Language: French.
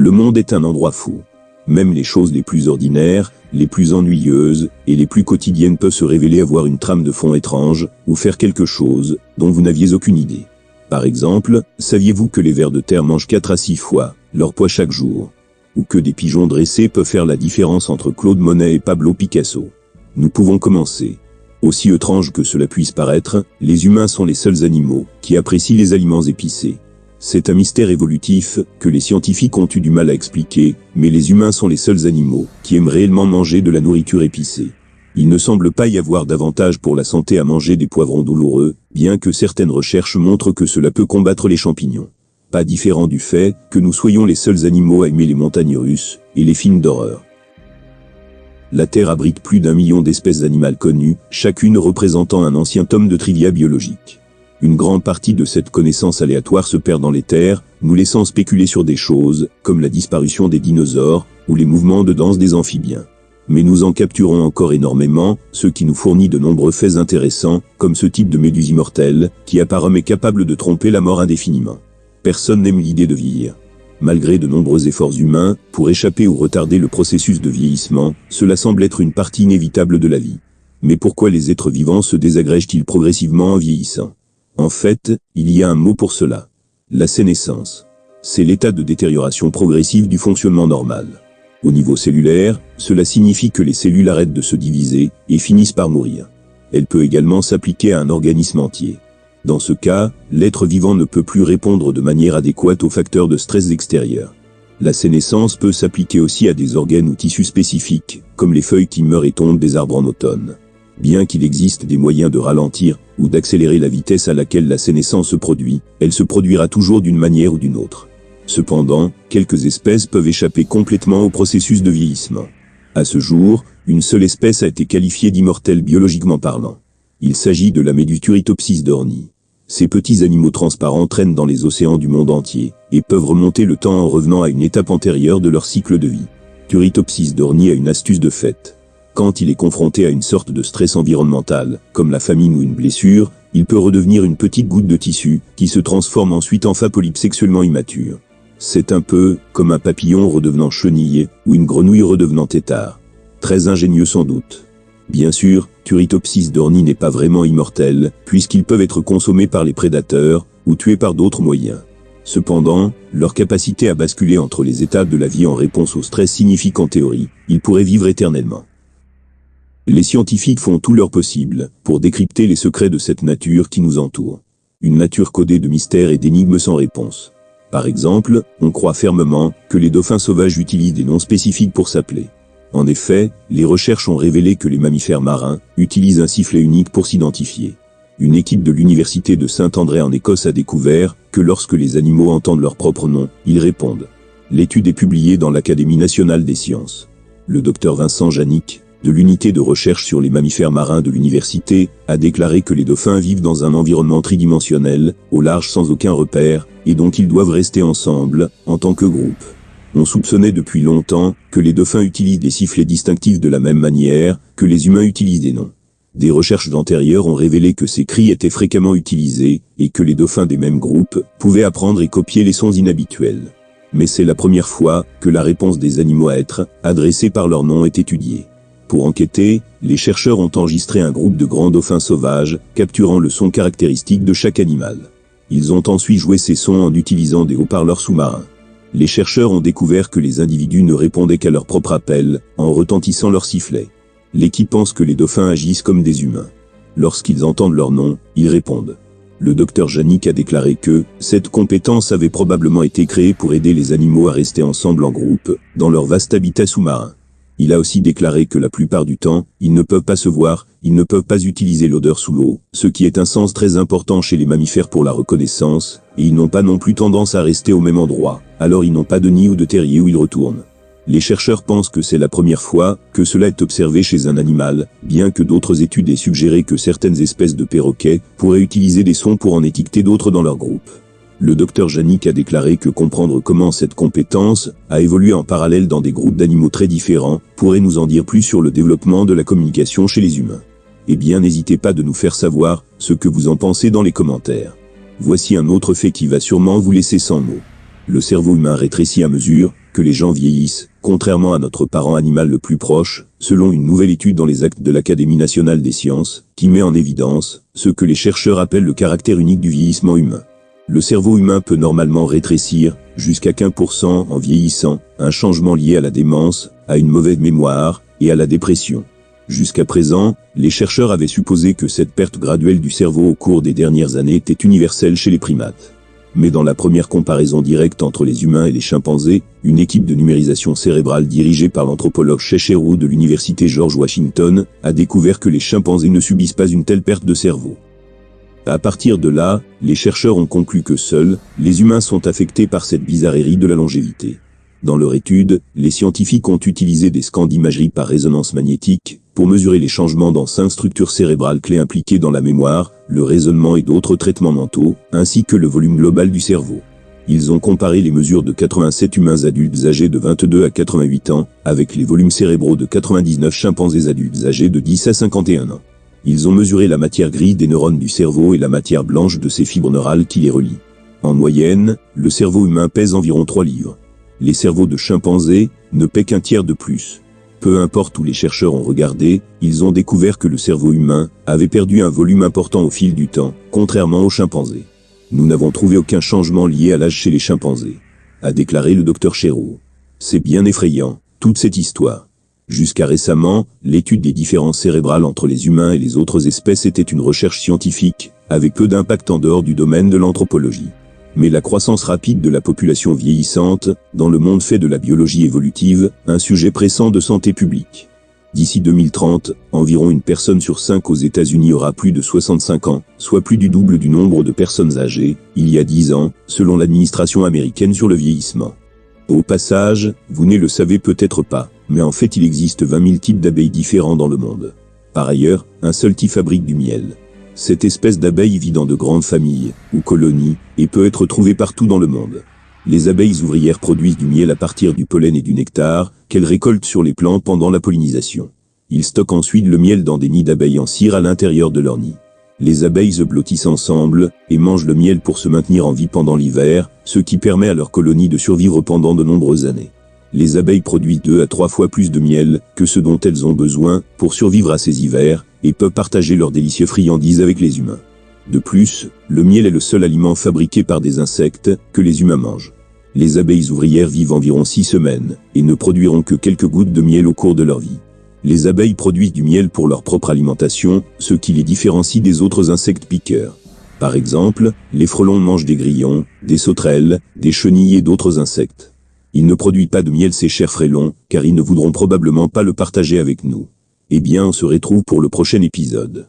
Le monde est un endroit fou. Même les choses les plus ordinaires, les plus ennuyeuses et les plus quotidiennes peuvent se révéler avoir une trame de fond étrange ou faire quelque chose dont vous n'aviez aucune idée. Par exemple, saviez-vous que les vers de terre mangent 4 à 6 fois leur poids chaque jour? Ou que des pigeons dressés peuvent faire la différence entre Claude Monet et Pablo Picasso? Nous pouvons commencer. Aussi étrange que cela puisse paraître, les humains sont les seuls animaux qui apprécient les aliments épicés. C'est un mystère évolutif que les scientifiques ont eu du mal à expliquer, mais les humains sont les seuls animaux qui aiment réellement manger de la nourriture épicée. Il ne semble pas y avoir d'avantage pour la santé à manger des poivrons douloureux, bien que certaines recherches montrent que cela peut combattre les champignons. Pas différent du fait que nous soyons les seuls animaux à aimer les montagnes russes et les films d'horreur. La Terre abrite plus d'1 million d'espèces animales connues, chacune représentant un ancien tome de trivia biologique. Une grande partie de cette connaissance aléatoire se perd dans les terres, nous laissant spéculer sur des choses, comme la disparition des dinosaures, ou les mouvements de danse des amphibiens. Mais nous en capturons encore énormément, ce qui nous fournit de nombreux faits intéressants, comme ce type de méduse immortelle, qui apparemment est capable de tromper la mort indéfiniment. Personne n'aime l'idée de vieillir. Malgré de nombreux efforts humains, pour échapper ou retarder le processus de vieillissement, cela semble être une partie inévitable de la vie. Mais pourquoi les êtres vivants se désagrègent-ils progressivement en vieillissant? En fait, il y a un mot pour cela. La sénescence. C'est l'état de détérioration progressive du fonctionnement normal. Au niveau cellulaire, cela signifie que les cellules arrêtent de se diviser et finissent par mourir. Elle peut également s'appliquer à un organisme entier. Dans ce cas, l'être vivant ne peut plus répondre de manière adéquate aux facteurs de stress extérieurs. La sénescence peut s'appliquer aussi à des organes ou tissus spécifiques, comme les feuilles qui meurent et tombent des arbres en automne. Bien qu'il existe des moyens de ralentir ou d'accélérer la vitesse à laquelle la sénescence se produit, elle se produira toujours d'une manière ou d'une autre. Cependant, quelques espèces peuvent échapper complètement au processus de vieillissement. À ce jour, une seule espèce a été qualifiée d'immortelle biologiquement parlant. Il s'agit de la méduse Turritopsis dohrnii. Ces petits animaux transparents traînent dans les océans du monde entier et peuvent remonter le temps en revenant à une étape antérieure de leur cycle de vie. Turritopsis dohrnii a une astuce de fait. Quand il est confronté à une sorte de stress environnemental, comme la famine ou une blessure, il peut redevenir une petite goutte de tissu, qui se transforme ensuite en polype sexuellement immature. C'est un peu comme un papillon redevenant chenille, ou une grenouille redevenant tétard. Très ingénieux sans doute. Bien sûr, Turritopsis dohrnii n'est pas vraiment immortel, puisqu'ils peuvent être consommés par les prédateurs, ou tués par d'autres moyens. Cependant, leur capacité à basculer entre les étapes de la vie en réponse au stress signifie qu'en théorie, ils pourraient vivre éternellement. Les scientifiques font tout leur possible pour décrypter les secrets de cette nature qui nous entoure. Une nature codée de mystères et d'énigmes sans réponse. Par exemple, on croit fermement que les dauphins sauvages utilisent des noms spécifiques pour s'appeler. En effet, les recherches ont révélé que les mammifères marins utilisent un sifflet unique pour s'identifier. Une équipe de l'université de Saint-André en Écosse a découvert que lorsque les animaux entendent leur propre nom, ils répondent. L'étude est publiée dans l'Académie nationale des sciences. Le docteur Vincent Janik, de l'unité de recherche sur les mammifères marins de l'université, a déclaré que les dauphins vivent dans un environnement tridimensionnel, au large sans aucun repère, et donc ils doivent rester ensemble, en tant que groupe. On soupçonnait depuis longtemps que les dauphins utilisent des sifflets distinctifs de la même manière que les humains utilisent des noms. Des recherches antérieures ont révélé que ces cris étaient fréquemment utilisés, et que les dauphins des mêmes groupes pouvaient apprendre et copier les sons inhabituels. Mais c'est la première fois que la réponse des animaux à être adressés par leur nom est étudiée. Pour enquêter, les chercheurs ont enregistré un groupe de grands dauphins sauvages, capturant le son caractéristique de chaque animal. Ils ont ensuite joué ces sons en utilisant des haut-parleurs sous-marins. Les chercheurs ont découvert que les individus ne répondaient qu'à leur propre appel, en retentissant leur sifflet. L'équipe pense que les dauphins agissent comme des humains. Lorsqu'ils entendent leur nom, ils répondent. Le docteur Janik a déclaré que cette compétence avait probablement été créée pour aider les animaux à rester ensemble en groupe, dans leur vaste habitat sous-marin. Il a aussi déclaré que la plupart du temps, ils ne peuvent pas se voir, ils ne peuvent pas utiliser l'odeur sous l'eau, ce qui est un sens très important chez les mammifères pour la reconnaissance, et ils n'ont pas non plus tendance à rester au même endroit, alors ils n'ont pas de nid ou de terrier où ils retournent. Les chercheurs pensent que c'est la première fois que cela est observé chez un animal, bien que d'autres études aient suggéré que certaines espèces de perroquets pourraient utiliser des sons pour en étiqueter d'autres dans leur groupe. Le docteur Janik a déclaré que comprendre comment cette compétence a évolué en parallèle dans des groupes d'animaux très différents pourrait nous en dire plus sur le développement de la communication chez les humains. Eh bien, n'hésitez pas de nous faire savoir ce que vous en pensez dans les commentaires. Voici un autre fait qui va sûrement vous laisser sans mots. Le cerveau humain rétrécit à mesure que les gens vieillissent, contrairement à notre parent animal le plus proche, selon une nouvelle étude dans les actes de l'Académie nationale des sciences, qui met en évidence ce que les chercheurs appellent le caractère unique du vieillissement humain. Le cerveau humain peut normalement rétrécir jusqu'à 15% en vieillissant, un changement lié à la démence, à une mauvaise mémoire et à la dépression. Jusqu'à présent, les chercheurs avaient supposé que cette perte graduelle du cerveau au cours des dernières années était universelle chez les primates. Mais dans la première comparaison directe entre les humains et les chimpanzés, une équipe de numérisation cérébrale dirigée par l'anthropologue Cheshire de l'université George Washington a découvert que les chimpanzés ne subissent pas une telle perte de cerveau. À partir de là, les chercheurs ont conclu que seuls les humains sont affectés par cette bizarrerie de la longévité. Dans leur étude, les scientifiques ont utilisé des scans d'imagerie par résonance magnétique pour mesurer les changements dans 5 structures cérébrales clés impliquées dans la mémoire, le raisonnement et d'autres traitements mentaux, ainsi que le volume global du cerveau. Ils ont comparé les mesures de 87 humains adultes âgés de 22 à 88 ans avec les volumes cérébraux de 99 chimpanzés adultes âgés de 10 à 51 ans. Ils ont mesuré la matière grise des neurones du cerveau et la matière blanche de ces fibres neurales qui les relient. En moyenne, le cerveau humain pèse environ 3 livres. Les cerveaux de chimpanzés ne pèsent qu'un tiers de plus. Peu importe où les chercheurs ont regardé, ils ont découvert que le cerveau humain avait perdu un volume important au fil du temps, contrairement aux chimpanzés. Nous n'avons trouvé aucun changement lié à l'âge chez les chimpanzés, a déclaré le Dr Chero. C'est bien effrayant, toute cette histoire. Jusqu'à récemment, l'étude des différences cérébrales entre les humains et les autres espèces était une recherche scientifique, avec peu d'impact en dehors du domaine de l'anthropologie. Mais la croissance rapide de la population vieillissante, dans le monde fait de la biologie évolutive, un sujet pressant de santé publique. D'ici 2030, environ une personne sur 5 aux États-Unis aura plus de 65 ans, soit plus du double du nombre de personnes âgées, il y a 10 ans, selon l'administration américaine sur le vieillissement. Au passage, vous ne le savez peut-être pas, mais en fait il existe 20 000 types d'abeilles différents dans le monde. Par ailleurs, un seul type fabrique du miel. Cette espèce d'abeille vit dans de grandes familles, ou colonies, et peut être trouvée partout dans le monde. Les abeilles ouvrières produisent du miel à partir du pollen et du nectar, qu'elles récoltent sur les plantes pendant la pollinisation. Ils stockent ensuite le miel dans des nids d'abeilles en cire à l'intérieur de leur nid. Les abeilles se blottissent ensemble, et mangent le miel pour se maintenir en vie pendant l'hiver, ce qui permet à leur colonie de survivre pendant de nombreuses années. Les abeilles produisent 2 à 3 fois plus de miel que ce dont elles ont besoin pour survivre à ces hivers, et peuvent partager leurs délicieuses friandises avec les humains. De plus, le miel est le seul aliment fabriqué par des insectes que les humains mangent. Les abeilles ouvrières vivent environ 6 semaines, et ne produiront que quelques gouttes de miel au cours de leur vie. Les abeilles produisent du miel pour leur propre alimentation, ce qui les différencie des autres insectes piqueurs. Par exemple, les frelons mangent des grillons, des sauterelles, des chenilles et d'autres insectes. Ils ne produisent pas de miel ces chers frelons, car ils ne voudront probablement pas le partager avec nous. Eh bien, on se retrouve pour le prochain épisode.